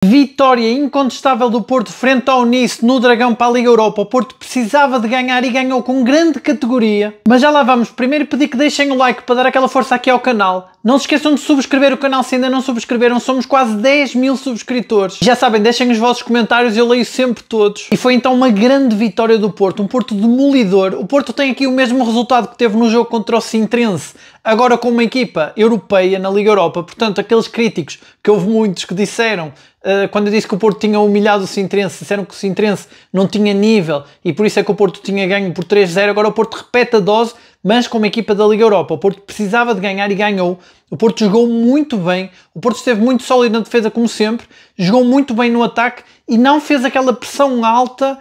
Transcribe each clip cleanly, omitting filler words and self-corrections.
Vitória incontestável do Porto frente ao Nice no Dragão para a Liga Europa. O Porto precisava de ganhar e ganhou com grande categoria. Mas já lá vamos. Primeiro pedir que deixem o like para dar aquela força aqui ao canal. Não se esqueçam de subscrever o canal se ainda não subscreveram. Somos quase 10 mil subscritores. Já sabem, deixem os vossos comentários, eu leio sempre todos. E foi então uma grande vitória do Porto. Um Porto demolidor. O Porto tem aqui o mesmo resultado que teve no jogo contra o Sintrense. Agora com uma equipa europeia na Liga Europa. Portanto, aqueles críticos, que houve muitos que disseram, quando eu disse que o Porto tinha humilhado o Sintrense, disseram que o Sintrense não tinha nível e por isso é que o Porto tinha ganho por 3-0. Agora o Porto repete a dose, mas com uma equipa da Liga Europa. O Porto precisava de ganhar e ganhou. O Porto jogou muito bem, o Porto esteve muito sólido na defesa como sempre, jogou muito bem no ataque e não fez aquela pressão alta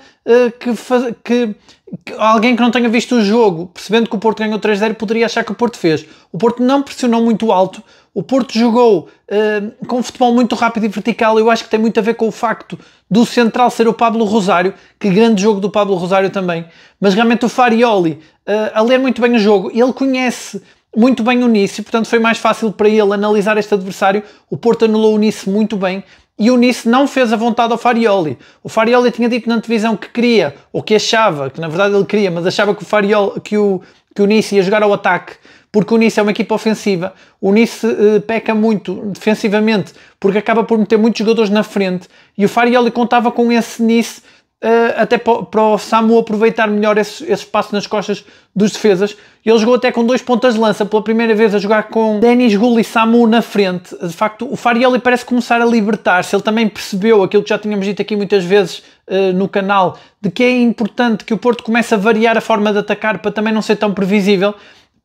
que alguém que não tenha visto o jogo, percebendo que o Porto ganhou 3-0, poderia achar que o Porto fez. O Porto não pressionou muito alto, o Porto jogou com um futebol muito rápido e vertical. Eu acho que tem muito a ver com o facto do central ser o Pablo Rosário, que grande jogo do Pablo Rosário também, mas realmente o Farioli, a ler muito bem o jogo, ele conhece muito bem o Nice, portanto foi mais fácil para ele analisar este adversário. O Porto anulou o Nice muito bem e o Nice não fez a vontade ao Farioli. O Farioli tinha dito na televisão que queria, ou que achava, que na verdade ele queria, mas achava que o Nice ia jogar ao ataque, porque o Nice é uma equipa ofensiva. O Nice peca muito defensivamente, porque acaba por meter muitos jogadores na frente, e o Farioli contava com esse Nice até para o Samu aproveitar melhor esse espaço nas costas dos defesas. Ele jogou até com 2 pontas de lança, pela primeira vez a jogar com Denis Gulli e Samu na frente. De facto, o Farioli parece começar a libertar-se. Ele também percebeu aquilo que já tínhamos dito aqui muitas vezes no canal, de que é importante que o Porto comece a variar a forma de atacar para também não ser tão previsível,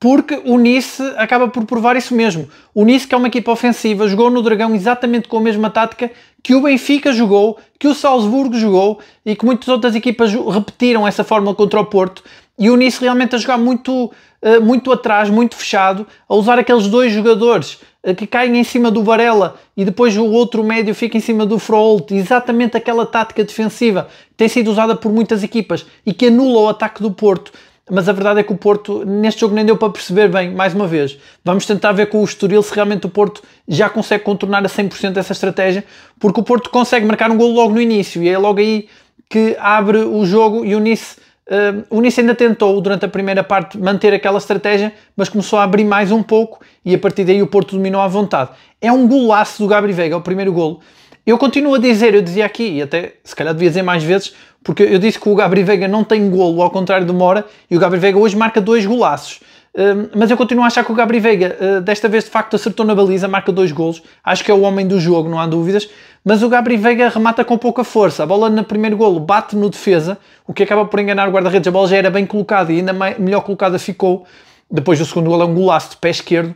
porque o Nice acaba por provar isso mesmo. O Nice, que é uma equipa ofensiva, jogou no Dragão exatamente com a mesma tática que o Benfica jogou, que o Salzburgo jogou e que muitas outras equipas repetiram essa fórmula contra o Porto. E o Nice realmente a jogar muito atrás, muito fechado, a usar aqueles 2 jogadores que caem em cima do Varela e depois o outro médio fica em cima do Froholt. Exatamente aquela tática defensiva que tem sido usada por muitas equipas e que anula o ataque do Porto. Mas a verdade é que o Porto, neste jogo, nem deu para perceber bem, mais uma vez. Vamos tentar ver com o Estoril se realmente o Porto já consegue contornar a 100% essa estratégia, porque o Porto consegue marcar um golo logo no início, e é logo aí que abre o jogo, e o Nice ainda tentou, durante a primeira parte, manter aquela estratégia, mas começou a abrir mais um pouco, e a partir daí o Porto dominou à vontade. É um golaço do Gabri Veiga, o primeiro golo. Eu continuo a dizer, eu dizia aqui, e até se calhar devia dizer mais vezes, porque eu disse que o Gabri Veiga não tem golo, ao contrário do Mora, e o Gabri Veiga hoje marca 2 golaços. Mas eu continuo a achar que o Gabri Veiga, desta vez de facto acertou na baliza, marca 2 golos. Acho que é o homem do jogo, não há dúvidas. Mas o Gabri Veiga remata com pouca força. A bola no primeiro golo bate no defesa, o que acaba por enganar o guarda-redes. A bola já era bem colocada e ainda melhor colocada ficou. Depois do segundo golo é um golaço de pé esquerdo.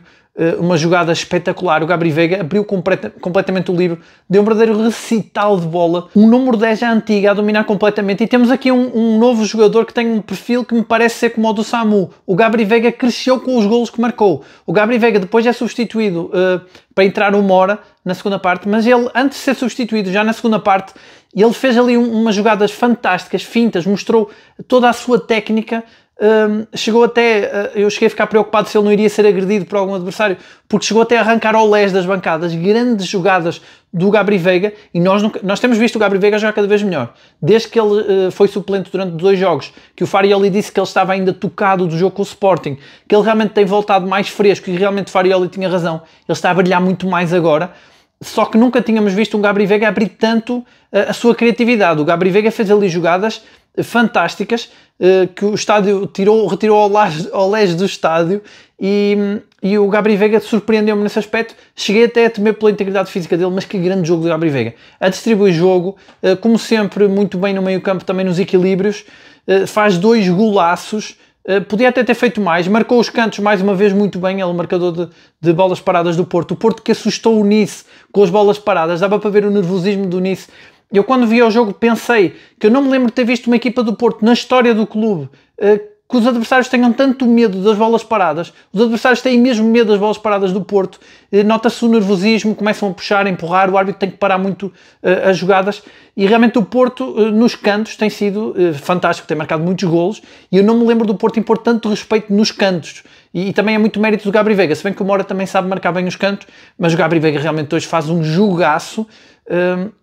Uma jogada espetacular. O Gabri Veiga abriu completamente o livro, deu um verdadeiro recital de bola, um número 10 já antiga a dominar completamente, e temos aqui um novo jogador que tem um perfil que me parece ser como o do Samu. O Gabri Veiga cresceu com os golos que marcou. O Gabri Veiga depois é substituído para entrar o Mora na segunda parte, mas ele, antes de ser substituído, já na segunda parte, ele fez ali umas jogadas fantásticas, fintas, mostrou toda a sua técnica. Chegou até, eu cheguei a ficar preocupado se ele não iria ser agredido por algum adversário, porque chegou até a arrancar ao lés das bancadas. Grandes jogadas do Gabri Veiga, e nós temos visto o Gabri Veiga jogar cada vez melhor, desde que ele foi suplente durante 2 jogos, que o Farioli disse que ele estava ainda tocado do jogo com o Sporting, que ele realmente tem voltado mais fresco, e realmente o Farioli tinha razão, ele está a brilhar muito mais agora. Só que nunca tínhamos visto um Gabri Veiga abrir tanto a sua criatividade. O Gabri Veiga fez ali jogadas fantásticas que o estádio retirou ao lés do estádio, e o Gabri Veiga surpreendeu-me nesse aspecto. Cheguei até a temer pela integridade física dele, mas que grande jogo do Gabri Veiga. A distribuir jogo, como sempre, muito bem no meio campo, também nos equilíbrios, faz 2 golaços. Podia até ter feito mais, marcou os cantos mais uma vez muito bem, ele é o marcador de bolas paradas do Porto. O Porto que assustou o Nice com as bolas paradas, dava para ver o nervosismo do Nice. Eu quando vi o jogo pensei que eu não me lembro de ter visto uma equipa do Porto na história do clube que os adversários tenham tanto medo das bolas paradas. Os adversários têm mesmo medo das bolas paradas do Porto. Nota-se o nervosismo, começam a puxar, a empurrar, o árbitro tem que parar muito as jogadas, e realmente o Porto nos cantos tem sido fantástico, tem marcado muitos golos, e eu não me lembro do Porto impor tanto respeito nos cantos. E também é muito mérito do Gabri Veiga, se bem que o Mora também sabe marcar bem os cantos, mas o Gabri Veiga realmente hoje faz um jogaço.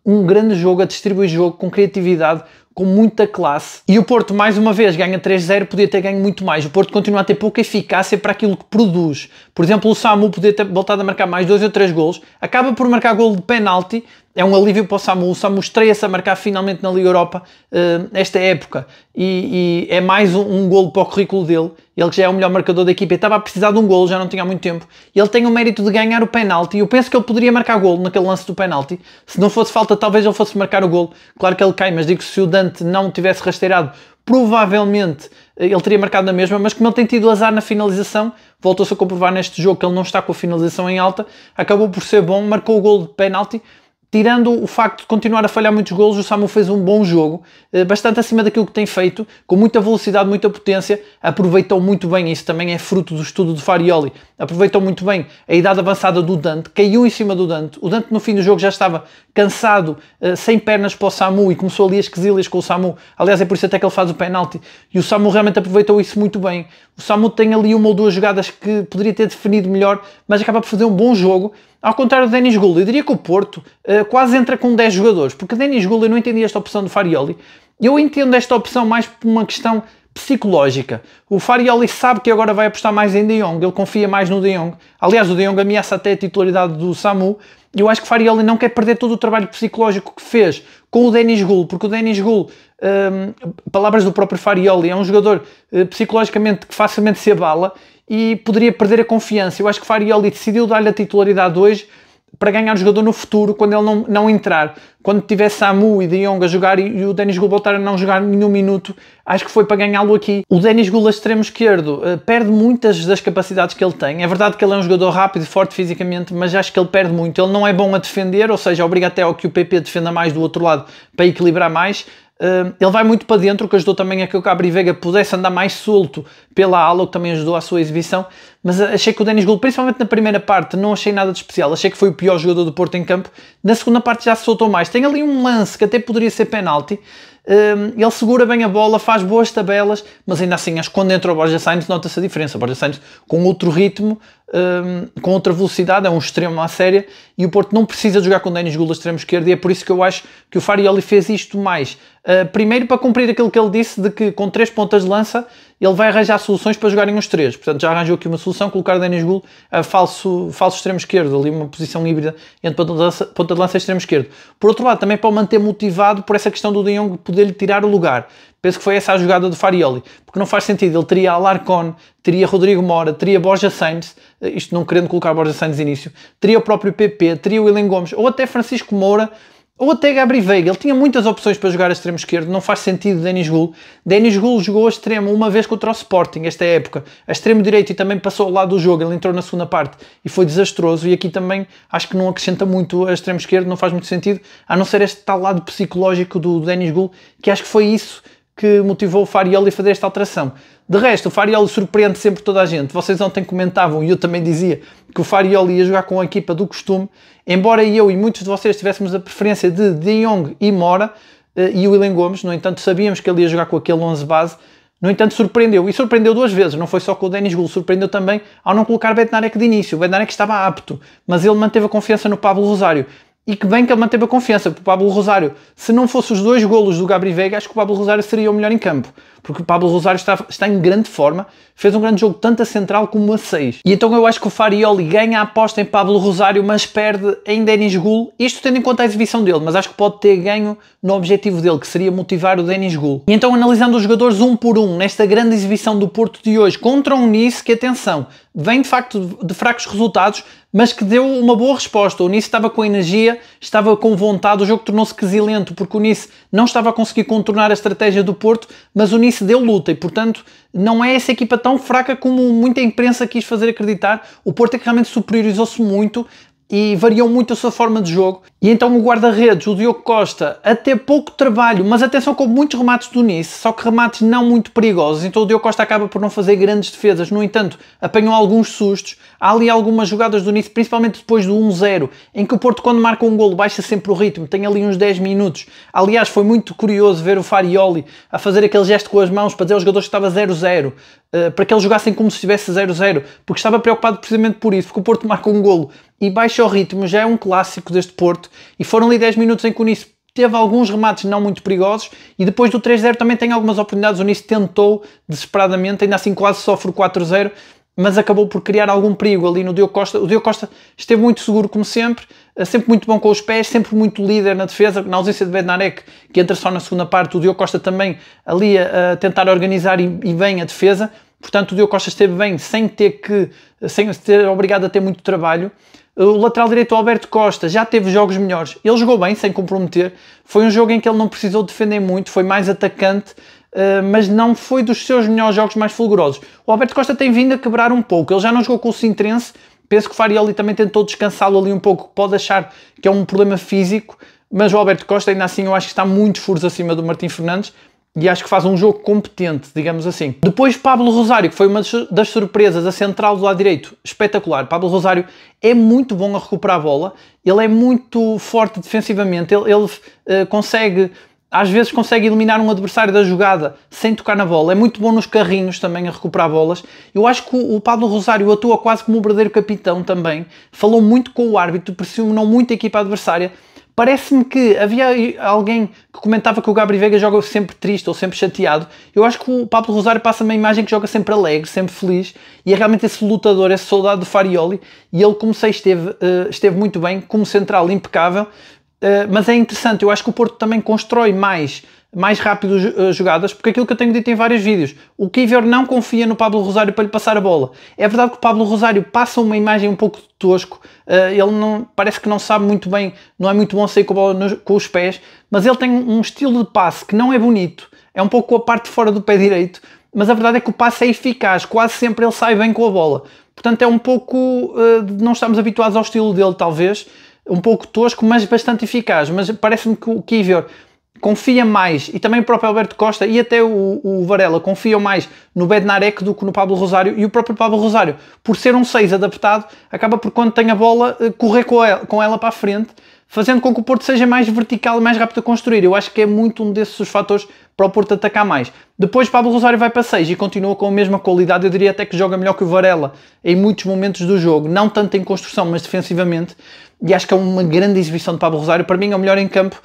um grande jogo, a distribuir jogo com criatividade, com muita classe. E o Porto, mais uma vez, ganha 3-0, podia ter ganho muito mais. O Porto continua a ter pouca eficácia para aquilo que produz. Por exemplo, o Samu podia ter voltado a marcar mais 2 ou 3 golos, acaba por marcar golo de penalti, é um alívio para o Samu estreia-se a marcar finalmente na Liga Europa esta época, e é mais um golo para o currículo dele. Ele que já é o melhor marcador da equipa, estava a precisar de um golo, já não tinha há muito tempo, e ele tem o mérito de ganhar o penalti. Eu penso que ele poderia marcar golo naquele lance do penalti, se não fosse falta talvez ele fosse marcar o golo. Claro que ele cai, mas digo que se o Dante não tivesse rasteirado, provavelmente ele teria marcado na mesma, mas como ele tem tido azar na finalização, voltou-se a comprovar neste jogo que ele não está com a finalização em alta, acabou por ser bom, marcou o golo de penalti. Tirando o facto de continuar a falhar muitos golos, o Samu fez um bom jogo, bastante acima daquilo que tem feito, com muita velocidade, muita potência, aproveitou muito bem, isso também é fruto do estudo de Farioli, aproveitou muito bem a idade avançada do Dante, caiu em cima do Dante. O Dante no fim do jogo já estava cansado, sem pernas para o Samu, e começou ali as quesilhas com o Samu. Aliás, é por isso até que ele faz o penalti, e o Samu realmente aproveitou isso muito bem. O Samu tem ali uma ou duas jogadas que poderia ter definido melhor, mas acaba por fazer um bom jogo. Ao contrário do Denis Gulli, eu diria que o Porto quase entra com 10 jogadores, porque o Denis Gulli, eu não entendi esta opção do Farioli. Eu entendo esta opção mais por uma questão psicológica. O Farioli sabe que agora vai apostar mais em De Jong, ele confia mais no De Jong. Aliás, o De Jong ameaça até a titularidade do Samu, e eu acho que o Farioli não quer perder todo o trabalho psicológico que fez com o Denis Gulli, porque o Denis Gulli, palavras do próprio Farioli, é um jogador psicologicamente que facilmente se abala e poderia perder a confiança. Eu acho que o Farioli decidiu dar-lhe a titularidade hoje para ganhar o jogador no futuro, quando ele não entrar. Quando tiver Samu e De Jong a jogar e o Denis Gulli voltar a não jogar nenhum minuto, acho que foi para ganhá-lo aqui. O Denis Gulli, a extremo esquerdo, perde muitas das capacidades que ele tem. É verdade que ele é um jogador rápido e forte fisicamente, mas acho que ele perde muito. Ele não é bom a defender, ou seja, obriga até ao que o PP defenda mais do outro lado para equilibrar mais. Ele vai muito para dentro, o que ajudou também a que o Gabri Veiga pudesse andar mais solto pela ala, o que também ajudou à sua exibição. Mas achei que o Denis Gulli, principalmente na primeira parte, não achei nada de especial. Achei que foi o pior jogador do Porto em campo. Na segunda parte já se soltou mais. Tem ali um lance que até poderia ser penalti. Ele segura bem a bola, faz boas tabelas, mas ainda assim, acho que quando entra o Borja Sainz nota-se a diferença. O Borja Sainz com outro ritmo, com outra velocidade, é um extremo à séria, e o Porto não precisa de jogar com o Denis Gulli a extremo esquerdo, e é por isso que eu acho que o Farioli fez isto mais. Primeiro para cumprir aquilo que ele disse, de que com 3 pontas de lança ele vai arranjar soluções para jogarem os 3. Portanto, já arranjou aqui uma solução, colocar o Denis Gulli a falso extremo esquerdo, ali uma posição híbrida entre ponta de lança e extremo esquerdo. Por outro lado, também para o manter motivado por essa questão do De Jong poder-lhe tirar o lugar. Penso que foi essa a jogada do Farioli, porque não faz sentido. Ele teria Alarcón, teria Rodrigo Mora, teria Borja Sainz, isto não querendo colocar Borja Sainz de início, teria o próprio PP, teria o Willian Gomes, ou até Francisco Moura, ou até Gabri Veiga. Ele tinha muitas opções para jogar a extremo esquerdo, não faz sentido Denis Gulli. Denis Gulli jogou a extremo uma vez contra o Sporting, esta época, a extremo direito, e também passou ao lado do jogo. Ele entrou na segunda parte e foi desastroso, e aqui também acho que não acrescenta muito a extremo esquerdo, não faz muito sentido, a não ser este tal lado psicológico do Denis Gulli, que acho que foi isso que motivou o Farioli a fazer esta alteração. De resto, o Farioli surpreende sempre toda a gente. Vocês ontem comentavam, e eu também dizia, que o Farioli ia jogar com a equipa do costume, embora eu e muitos de vocês tivéssemos a preferência de De Jong e Mora, e o Willian Gomes. No entanto, sabíamos que ele ia jogar com aquele 11 base. No entanto, surpreendeu, e surpreendeu 2 vezes, não foi só com o Denis Gulli, surpreendeu também ao não colocar Bednarek de início. O Bednarek estava apto, mas ele manteve a confiança no Pablo Rosário. E que bem que ele manteve a confiança, porque o Pablo Rosário, se não fosse os 2 golos do Gabri Veiga, acho que o Pablo Rosário seria o melhor em campo, porque o Pablo Rosário está em grande forma, fez um grande jogo tanto a central como a 6. E então eu acho que o Farioli ganha a aposta em Pablo Rosário, mas perde em Denis Gulli, isto tendo em conta a exibição dele, mas acho que pode ter ganho no objetivo dele, que seria motivar o Denis Gulli. E então, analisando os jogadores um por um, nesta grande exibição do Porto de hoje, contra um Nice que, atenção, vem de facto de fracos resultados, mas que deu uma boa resposta. O Nice estava com energia, estava com vontade, o jogo tornou-se quesilento, porque o Nice não estava a conseguir contornar a estratégia do Porto, mas o Nice deu luta, e portanto não é essa equipa tão fraca como muita imprensa quis fazer acreditar. O Porto é que realmente superiorizou-se muito e variou muito a sua forma de jogo. E então o guarda-redes, o Diogo Costa, a ter pouco trabalho, mas atenção, com muitos remates do Nice, só que remates não muito perigosos, então o Diogo Costa acaba por não fazer grandes defesas. No entanto, apanhou alguns sustos. Há ali algumas jogadas do Nice, principalmente depois do 1-0, em que o Porto, quando marca um golo, baixa sempre o ritmo, tem ali uns 10 minutos. Aliás, foi muito curioso ver o Farioli a fazer aquele gesto com as mãos para dizer aos jogadores que estava 0-0. para que eles jogassem como se estivesse 0-0, porque estava preocupado precisamente por isso, porque o Porto marca um golo e baixa o ritmo, já é um clássico deste Porto, e foram ali 10 minutos em que o Nice teve alguns remates não muito perigosos, e depois do 3-0 também tem algumas oportunidades, o Nice tentou desesperadamente, ainda assim quase sofre o 4-0, mas acabou por criar algum perigo ali no Diogo Costa. O Diogo Costa esteve muito seguro, como sempre muito bom com os pés, sempre muito líder na defesa, na ausência de Bednarek, que entra só na segunda parte, o Diogo Costa também ali a tentar organizar e bem a defesa, portanto o Diogo Costa esteve bem, sem ser obrigado a ter muito trabalho. O lateral direito, o Alberto Costa, já teve jogos melhores, ele jogou bem, sem comprometer, foi um jogo em que ele não precisou defender muito, foi mais atacante, mas não foi dos seus melhores jogos mais fulgurosos. O Alberto Costa tem vindo a quebrar um pouco, ele já não jogou com o Sintrense, penso que o Farioli também tentou descansá-lo ali um pouco, pode achar que é um problema físico, mas o Alberto Costa ainda assim eu acho que está muitos furos acima do Martim Fernandes e acho que faz um jogo competente, digamos assim. Depois Pablo Rosário, que foi uma das surpresas, a central do lado direito, espetacular. Pablo Rosário é muito bom a recuperar a bola, ele é muito forte defensivamente, ele consegue... Às vezes consegue eliminar um adversário da jogada sem tocar na bola. É muito bom nos carrinhos também a recuperar bolas. Eu acho que o Pablo Rosário atua quase como um verdadeiro capitão também. Falou muito com o árbitro, pressionou muito a equipa adversária. Parece-me que havia alguém que comentava que o Gabri Veiga joga sempre triste ou sempre chateado. Eu acho que o Pablo Rosário passa uma imagem que joga sempre alegre, sempre feliz. E é realmente esse lutador, esse soldado do Farioli. E ele, como sei, esteve muito bem, como central impecável. Mas é interessante, eu acho que o Porto também constrói mais rápido jogadas, porque aquilo que eu tenho dito em vários vídeos, o Kiwior não confia no Pablo Rosário para lhe passar a bola. É verdade que o Pablo Rosário passa uma imagem um pouco tosco, ele parece que não sabe muito bem, não é muito bom sair com a bola com os pés, mas ele tem um estilo de passe que não é bonito, é um pouco a parte de fora do pé direito, mas a verdade é que o passe é eficaz, quase sempre ele sai bem com a bola. Portanto é um pouco, não estamos habituados ao estilo dele talvez, um pouco tosco, mas bastante eficaz. Mas parece-me que o Kiwior confia mais, e também o próprio Alberto Costa e até o Varela confiam mais no Bednarek do que no Pablo Rosário, e o próprio Pablo Rosário, por ser um 6 adaptado, acaba por, quando tem a bola, correr com ela para a frente, fazendo com que o Porto seja mais vertical e mais rápido a construir. Eu acho que é muito um desses fatores para o Porto atacar mais. Depois Pablo Rosário vai para 6 e continua com a mesma qualidade, eu diria até que joga melhor que o Varela em muitos momentos do jogo, não tanto em construção, mas defensivamente, e acho que é uma grande exibição de Pablo Rosário, para mim é o melhor em campo,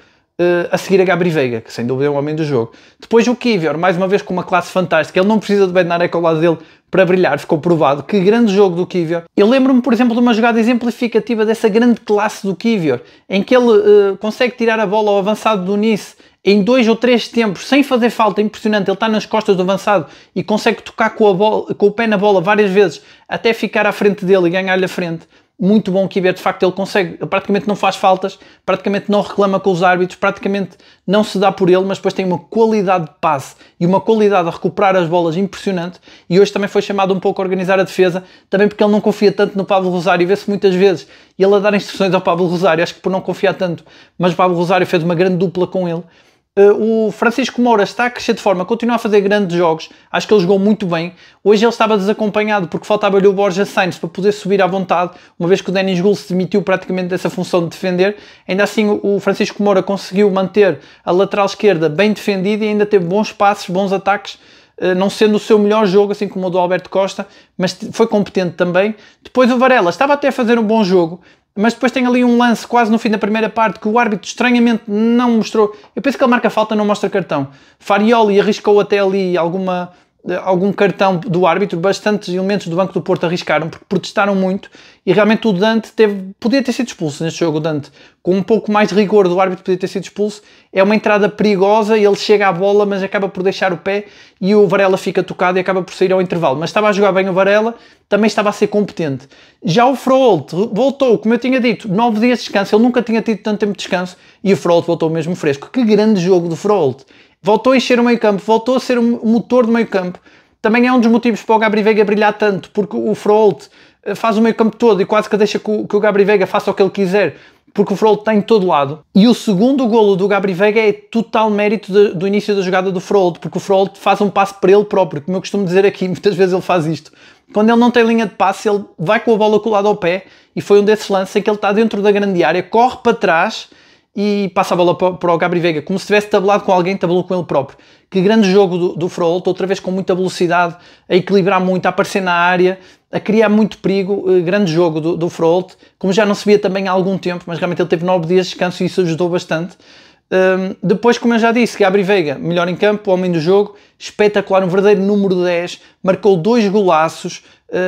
a seguir a Gabri Veiga, que sem dúvida é o homem do jogo. Depois o Kiwior, mais uma vez com uma classe fantástica, ele não precisa de Bednarek ao lado dele para brilhar, ficou provado. Que grande jogo do Kiwior. Eu lembro-me, por exemplo, de uma jogada exemplificativa dessa grande classe do Kiwior, em que ele consegue tirar a bola ao avançado do Nice em 2 ou 3 tempos, sem fazer falta, impressionante. Ele está nas costas do avançado e consegue tocar com o pé na bola várias vezes, até ficar à frente dele e ganhar-lhe a frente. Muito bom o Kiwior, de facto ele consegue, ele praticamente não faz faltas, praticamente não reclama com os árbitros, praticamente não se dá por ele, mas depois tem uma qualidade de passe e uma qualidade a recuperar as bolas impressionante, e hoje também foi chamado um pouco a organizar a defesa, também porque ele não confia tanto no Pablo Rosário, e vê-se muitas vezes ele a dar instruções ao Pablo Rosário, acho que por não confiar tanto, mas o Pablo Rosário fez uma grande dupla com ele. O Francisco Moura está a crescer de forma, continua a fazer grandes jogos, acho que ele jogou muito bem. Hoje ele estava desacompanhado porque faltava-lhe o Borja Sainz para poder subir à vontade, uma vez que o Denis Gul se demitiu praticamente dessa função de defender. Ainda assim o Francisco Moura conseguiu manter a lateral esquerda bem defendida e ainda teve bons passes, bons ataques, não sendo o seu melhor jogo, assim como o do Alberto Costa, mas foi competente também. Depois o Varela estava até a fazer um bom jogo, mas depois tem ali um lance quase no fim da primeira parte que o árbitro estranhamente não mostrou. Eu penso que ele marca falta, não mostra cartão. Farioli arriscou até ali algum cartão do árbitro, bastantes elementos do Banco do Porto arriscaram porque protestaram muito, e realmente o Dante podia ter sido expulso neste jogo. O Dante, com um pouco mais de rigor do árbitro, podia ter sido expulso. É uma entrada perigosa e ele chega à bola, mas acaba por deixar o pé e o Varela fica tocado e acaba por sair ao intervalo. Mas estava a jogar bem o Varela, também estava a ser competente. Já o Froholt voltou, como eu tinha dito, 9 dias de descanso, ele nunca tinha tido tanto tempo de descanso, e o Froholt voltou mesmo fresco. Que grande jogo do Froholt! Voltou a encher o meio campo, voltou a ser o motor do meio campo. Também é um dos motivos para o Gabri Veiga brilhar tanto, porque o Froholt faz o meio campo todo e quase que deixa que o Gabri Veiga faça o que ele quiser, porque o Froholt está em todo lado. E o segundo golo do Gabri Veiga é total mérito do início da jogada do Froholt, porque o Froholt faz um passe para ele próprio, como eu costumo dizer aqui, muitas vezes ele faz isto. Quando ele não tem linha de passe, ele vai com a bola colada ao pé, e foi um desses lances em que ele está dentro da grande área, corre para trás e passa a bola para o Gabri Veiga, como se tivesse tabelado com alguém, tabelou com ele próprio. Que grande jogo do Fraolto, outra vez com muita velocidade, a equilibrar muito, a aparecer na área, a criar muito perigo. Grande jogo do Fraolto, como já não se via também há algum tempo, mas realmente ele teve 9 dias de descanso e isso ajudou bastante. Depois, como eu já disse, Gabri Veiga, melhor em campo, homem do jogo, espetacular, um verdadeiro número 10, marcou 2 golaços,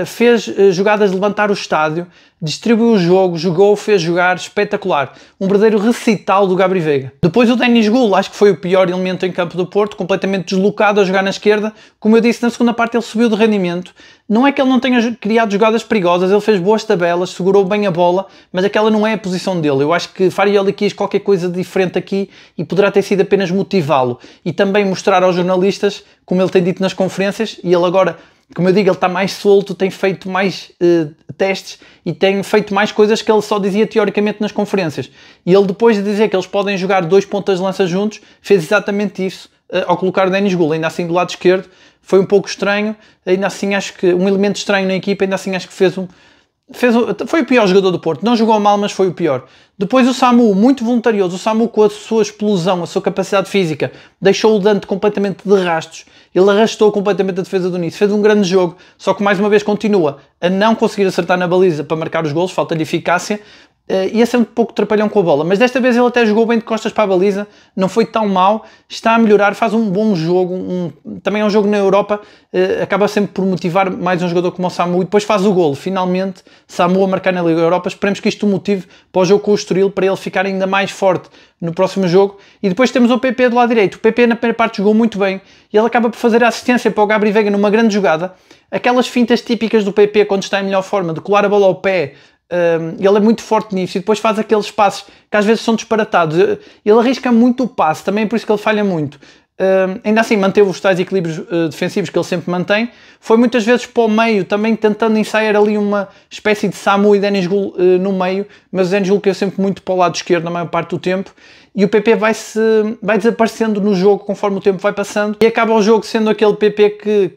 fez jogadas de levantar o estádio, distribuiu o jogo, jogou, fez jogar, espetacular. Um verdadeiro recital do Gabri Veiga. Depois o Denis Gul, acho que foi o pior elemento em campo do Porto, completamente deslocado a jogar na esquerda. Como eu disse, na segunda parte ele subiu de rendimento. Não é que ele não tenha criado jogadas perigosas, ele fez boas tabelas, segurou bem a bola, mas aquela não é a posição dele. Eu acho que Farioli quis qualquer coisa diferente aqui e poderá ter sido apenas motivá-lo e também mostrar aos jornalistas, como ele tem dito nas conferências, e ele agora, como eu digo, ele está mais solto, tem feito mais testes e tem feito mais coisas que ele só dizia teoricamente nas conferências. E ele, depois de dizer que eles podem jogar 2 pontas de lança juntos, fez exatamente isso ao colocar o Denis Gul, ainda assim do lado esquerdo. Foi um pouco estranho, ainda assim acho que um elemento estranho na equipa, ainda assim acho que foi o pior jogador do Porto. Não jogou mal, mas foi o pior. Depois o Samu, muito voluntarioso. O Samu, com a sua explosão, a sua capacidade física, deixou o Dante completamente de rastos. Ele arrastou completamente a defesa do Nice. Fez um grande jogo, só que mais uma vez continua a não conseguir acertar na baliza para marcar os golos, falta-lhe eficácia. Ia ser um pouco trapalhão com a bola, mas desta vez ele até jogou bem de costas para a baliza, não foi tão mau, está a melhorar, faz um bom jogo, também é um jogo na Europa, acaba sempre por motivar mais um jogador como o Samu e depois faz o golo, finalmente Samu a marcar na Liga Europa. Esperemos que isto o motive para o jogo com o Estoril, para ele ficar ainda mais forte no próximo jogo. E depois temos o PP do lado direito. O PP na primeira parte jogou muito bem e ele acaba por fazer a assistência para o Gabri Veiga numa grande jogada, aquelas fintas típicas do PP quando está em melhor forma, de colar a bola ao pé. Ele é muito forte nisso e depois faz aqueles passos que às vezes são disparatados. Ele arrisca muito o passe, também é por isso que ele falha muito. Ainda assim manteve os tais equilíbrios defensivos que ele sempre mantém. Foi muitas vezes para o meio, também tentando ensaiar ali uma espécie de Samu e Denis Gul no meio, mas o Denis Gul caiu sempre muito para o lado esquerdo na maior parte do tempo. E o PP vai desaparecendo no jogo conforme o tempo vai passando e acaba o jogo sendo aquele PP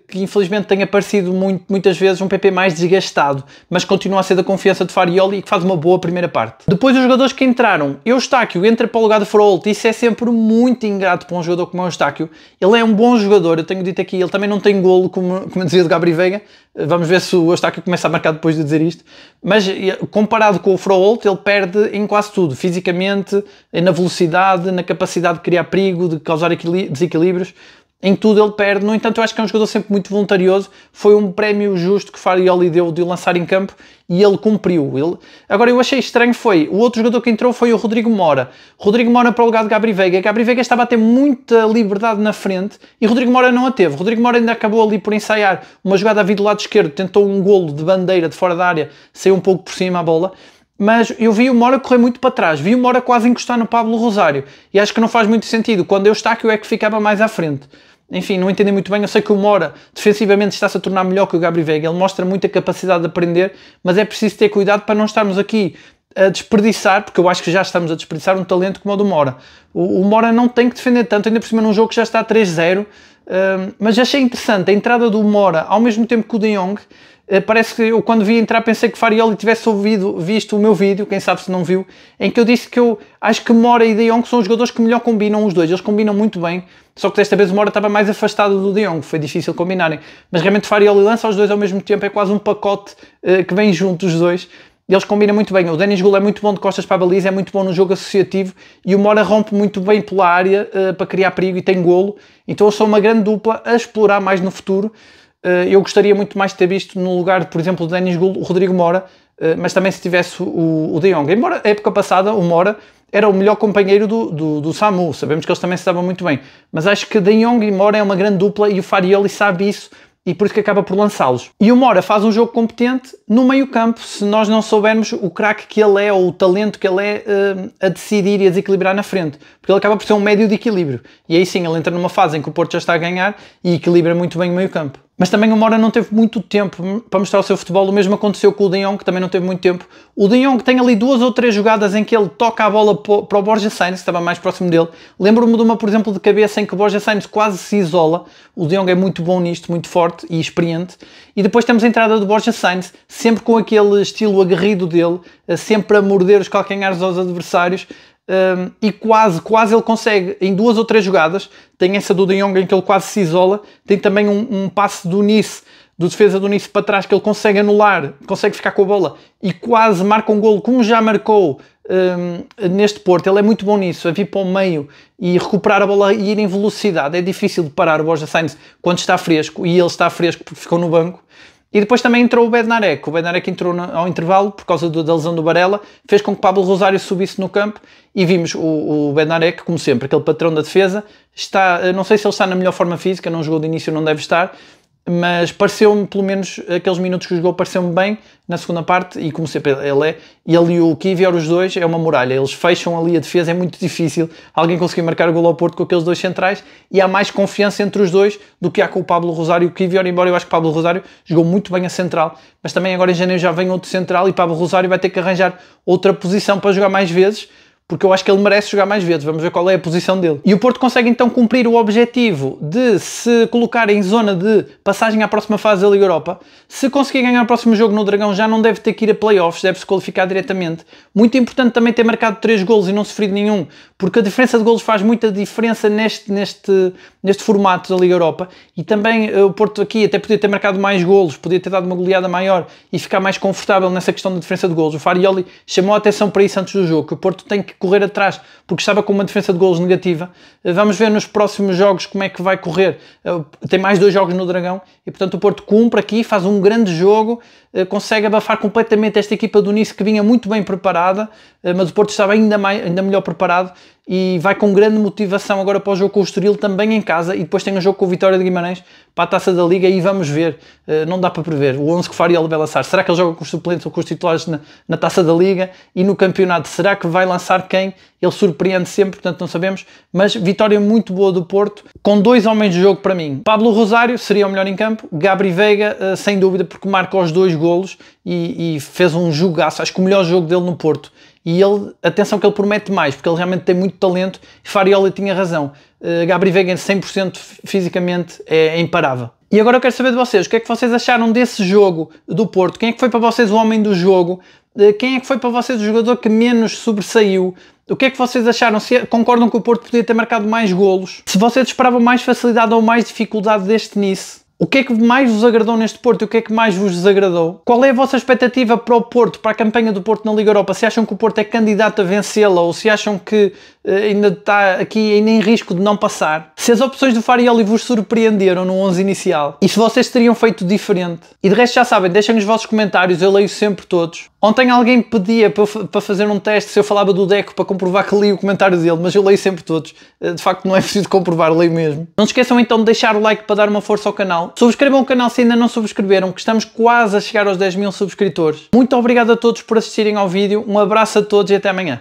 que infelizmente tem aparecido muitas vezes, um PP mais desgastado, mas continua a ser da confiança de Farioli e que faz uma boa primeira parte. Depois os jogadores que entraram, Eustáquio entra para o lugar de Fraolto, isso é sempre muito ingrato para um jogador como o Eustáquio. Ele é um bom jogador, eu tenho dito aqui, ele também não tem golo, como eu dizia do Gabri Veiga. Vamos ver se o Eustáquio começa a marcar depois de dizer isto, mas comparado com o Fraolto, ele perde em quase tudo, fisicamente, na velocidade, na capacidade de criar perigo, de causar desequilíbrios. Em tudo ele perde. No entanto, eu acho que é um jogador sempre muito voluntarioso. Foi um prémio justo que Farioli deu de o lançar em campo e ele cumpriu. Agora, eu achei estranho o outro jogador que entrou foi o Rodrigo Mora. Rodrigo Mora para o lugar de Gabri Veiga. Gabri Veiga estava a ter muita liberdade na frente e Rodrigo Mora não a teve. Rodrigo Mora ainda acabou ali por ensaiar uma jogada a vir do lado esquerdo, tentou um golo de bandeira de fora da área, saiu um pouco por cima a bola. Mas eu vi o Mora correr muito para trás, vi o Mora quase encostar no Pablo Rosário e acho que não faz muito sentido, quando Eustáquio é que ficava mais à frente. Enfim, não entendi muito bem, eu sei que o Mora defensivamente está-se a tornar melhor que o Gabri Veiga, ele mostra muita capacidade de aprender, mas é preciso ter cuidado para não estarmos aqui a desperdiçar, porque eu acho que já estamos a desperdiçar um talento como o do Mora. O Mora não tem que defender tanto, ainda por cima num jogo que já está 3-0, mas achei interessante a entrada do Mora ao mesmo tempo que o De Jong. Parece que eu quando vi entrar pensei que Farioli tivesse visto o meu vídeo, quem sabe se não viu, em que eu disse que eu acho que Mora e De Jong são os jogadores que melhor combinam os dois, eles combinam muito bem, só que desta vez o Mora estava mais afastado do De Jong, foi difícil combinarem, mas realmente Farioli lança os dois ao mesmo tempo, é quase um pacote que vem junto os dois. Eles combinam muito bem. O Denis Gul é muito bom de costas para a baliza, é muito bom no jogo associativo e o Mora rompe muito bem pela área para criar perigo e tem golo, então eu sou uma grande dupla a explorar mais no futuro. Eu gostaria muito mais de ter visto no lugar, por exemplo, do Denis Gul, o Rodrigo Mora, mas também se tivesse o De Jong. Embora a época passada o Mora era o melhor companheiro do Samu, sabemos que eles também se davam muito bem, mas acho que De Jong e Mora é uma grande dupla e o Farioli sabe isso e por isso que acaba por lançá-los. E o Mora faz um jogo competente no meio campo, se nós não soubermos o craque que ele é ou o talento que ele é a decidir e a desequilibrar na frente, porque ele acaba por ser um médio de equilíbrio, e aí sim ele entra numa fase em que o Porto já está a ganhar e equilibra muito bem o meio campo. Mas também o Mora não teve muito tempo para mostrar o seu futebol, o mesmo aconteceu com o De Jong, que também não teve muito tempo. O De Jong tem ali 2 ou 3 jogadas em que ele toca a bola para o Borja Sainz, que estava mais próximo dele. Lembro-me de uma, por exemplo, de cabeça em que o Borja Sainz quase se isola. O De Jong é muito bom nisto, muito forte e experiente. E depois temos a entrada do Borja Sainz, sempre com aquele estilo aguerrido dele, sempre a morder os calcanhares aos adversários. e quase ele consegue em 2 ou 3 jogadas. Tem essa do De Jong em que ele quase se isola, tem também um passe do Nice, do defesa do Nice para trás, que ele consegue anular, consegue ficar com a bola e quase marca um golo, como já marcou neste Porto. Ele é muito bom nisso, a vir para o meio e recuperar a bola e ir em velocidade. É difícil de parar o Borja Sainz quando está fresco, e ele está fresco porque ficou no banco. E depois também entrou o Bednarek. O Bednarek entrou ao intervalo por causa da lesão do Varela, fez com que Pablo Rosário subisse no campo e vimos o Bednarek, como sempre, aquele patrão da defesa. Não sei se ele está na melhor forma física, não jogou de início, não deve estar, mas pareceu-me, pelo menos aqueles minutos que jogou, pareceu-me bem na segunda parte, e como sempre ele e o Kivior, os dois, é uma muralha. Eles fecham ali a defesa, é muito difícil alguém conseguir marcar o golo ao Porto com aqueles dois centrais, e há mais confiança entre os dois do que há com o Pablo Rosário e o Kivior, embora eu acho que o Pablo Rosário jogou muito bem a central, mas também agora em janeiro já vem outro central e Pablo Rosário vai ter que arranjar outra posição para jogar mais vezes, porque eu acho que ele merece jogar mais vezes. Vamos ver qual é a posição dele. E o Porto consegue então cumprir o objetivo de se colocar em zona de passagem à próxima fase da Liga Europa. Se conseguir ganhar o próximo jogo no Dragão, já não deve ter que ir a playoffs, deve-se qualificar diretamente. Muito importante também ter marcado 3 golos e não sofrido nenhum, porque a diferença de golos faz muita diferença neste formato da Liga Europa. E também o Porto aqui até podia ter marcado mais golos, podia ter dado uma goleada maior e ficar mais confortável nessa questão da diferença de golos. O Farioli chamou a atenção para isso antes do jogo, que o Porto tem que correr atrás, porque estava com uma diferença de golos negativa. Vamos ver nos próximos jogos como é que vai correr. Tem mais 2 jogos no Dragão e, portanto, o Porto cumpre aqui, faz um grande jogo, consegue abafar completamente esta equipa do Nice, que vinha muito bem preparada, mas o Porto estava ainda melhor preparado e vai com grande motivação agora para o jogo com o Estoril, também em casa, e depois tem um jogo com o Vitória de Guimarães para a Taça da Liga, e vamos ver, não dá para prever, o 11 que o Farioli vai lançar. Será que ele joga com os suplentes ou com os titulares na Taça da Liga? E no campeonato, será que vai lançar quem? Ele surpreende sempre, portanto não sabemos, mas vitória muito boa do Porto, com 2 homens de jogo para mim. Pablo Rosário seria o melhor em campo, Gabri Veiga, sem dúvida, porque marca os 2 golos e fez um jogaço, acho que o melhor jogo dele no Porto. E ele, atenção que ele promete mais, porque ele realmente tem muito talento, e Farioli tinha razão. Gabri Veiga 100% fisicamente é imparável. E agora eu quero saber de vocês, o que é que vocês acharam desse jogo do Porto? Quem é que foi para vocês o homem do jogo? Quem é que foi para vocês o jogador que menos sobressaiu? O que é que vocês acharam? Concordam que o Porto podia ter marcado mais golos? Se vocês esperavam mais facilidade ou mais dificuldade deste Nice? O que é que mais vos agradou neste Porto e o que é que mais vos desagradou? Qual é a vossa expectativa para o Porto, para a campanha do Porto na Liga Europa? Se acham que o Porto é candidato a vencê-la ou se acham que ainda está aqui ainda em risco de não passar? Se as opções do Farioli vos surpreenderam no 11 inicial e se vocês teriam feito diferente? E de resto já sabem, deixem os vossos comentários, eu leio sempre todos. Ontem alguém pedia para fazer um teste se eu falava do Deco para comprovar que li o comentário dele, mas eu leio sempre todos. De facto não é preciso comprovar, leio mesmo. Não se esqueçam então de deixar o like para dar uma força ao canal. Subscrevam o canal se ainda não subscreveram, que estamos quase a chegar aos 10.000 subscritores. Muito obrigado a todos por assistirem ao vídeo, um abraço a todos e até amanhã.